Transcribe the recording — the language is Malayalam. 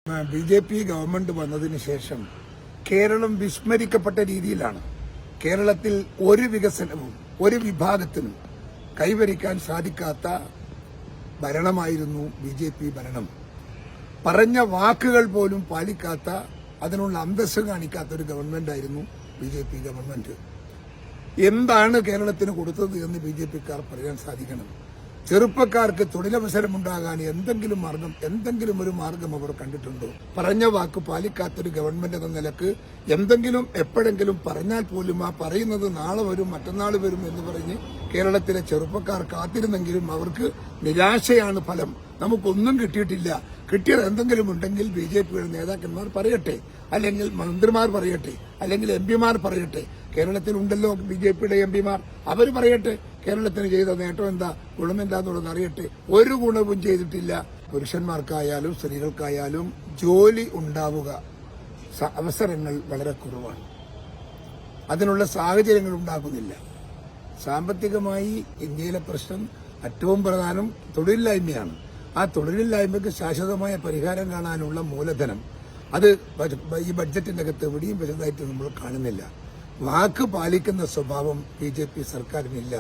ബി.ജെ.പി. ഗവൺമെന്റ് വന്നതിന് ശേഷം കേരളം വിസ്മരിക്കപ്പെട്ട രീതിയിലാണ്. കേരളത്തിൽ ഒരു വികസനവും ഒരു വിഭാഗത്തിനും കൈവരിക്കാൻ സാധിക്കാത്ത ഭരണമായിരുന്നു ബി.ജെ.പി. ഭരണം. പറഞ്ഞ വാക്കുകൾ പോലും പാലിക്കാത്ത, അതിനുള്ള അന്തസ്സ് കാണിക്കാത്ത ഒരു ഗവൺമെന്റായിരുന്നു ബി.ജെ.പി. ഗവൺമെന്റ്. എന്താണ് കേരളത്തിന് കൊടുത്തത് എന്ന് ബി.ജെ.പിക്കാർ പറയാൻ സാധിക്കണം. ചെറുപ്പക്കാർക്ക് തൊഴിലവസരമുണ്ടാകാൻ എന്തെങ്കിലും ഒരു മാർഗം അവർ കണ്ടിട്ടുണ്ടോ? പറഞ്ഞ വാക്ക് പാലിക്കാത്തൊരു ഗവൺമെന്റ് എന്ന നിലക്ക് എന്തെങ്കിലും എപ്പോഴെങ്കിലും പറഞ്ഞാൽ പോലും ആ പറയുന്നത് നാളെ വരും, മറ്റന്നാൾ വരും എന്ന് പറഞ്ഞ് കേരളത്തിലെ ചെറുപ്പക്കാർ കാത്തിരുന്നെങ്കിലും അവർക്ക് നിരാശയാണ് ഫലം. നമുക്കൊന്നും കിട്ടിയിട്ടില്ല. കിട്ടിയത് എന്തെങ്കിലും ഉണ്ടെങ്കിൽ ബി.ജെ.പിയുടെ നേതാക്കന്മാർ പറയട്ടെ, അല്ലെങ്കിൽ മന്ത്രിമാർ പറയട്ടെ, അല്ലെങ്കിൽ എംപിമാർ പറയട്ടെ. കേരളത്തിലുണ്ടല്ലോ ബി.ജെ.പിയുടെ എംപിമാർ, അവർ പറയട്ടെ കേരളത്തിന് ചെയ്ത നേട്ടം എന്താ, ഗുണമെന്താന്നുള്ളത് അറിയട്ടെ. ഒരു ഗുണവും ചെയ്തിട്ടില്ല. പുരുഷന്മാർക്കായാലും സ്ത്രീകൾക്കായാലും ജോലി ഉണ്ടാവുക അവസരങ്ങൾ വളരെ കുറവാണ്. അതിനുള്ള സാഹചര്യങ്ങൾ ഉണ്ടാകുന്നില്ല. സാമ്പത്തികമായി ഇന്ത്യയിലെ പ്രശ്നം ഏറ്റവും പ്രധാനം തൊഴിലില്ലായ്മയാണ്. ആ തൊഴിലില്ലായ്മയ്ക്ക് ശാശ്വതമായ പരിഹാരം കാണാനുള്ള മൂലധനം അത് ഈ ബഡ്ജറ്റിന്റെ അകത്ത് എവിടെയും വലുതായിട്ട് നമ്മൾ കാണുന്നില്ല. വാക്ക് പാലിക്കുന്ന സ്വഭാവം ബി.ജെ.പി. സർക്കാരിനില്ല.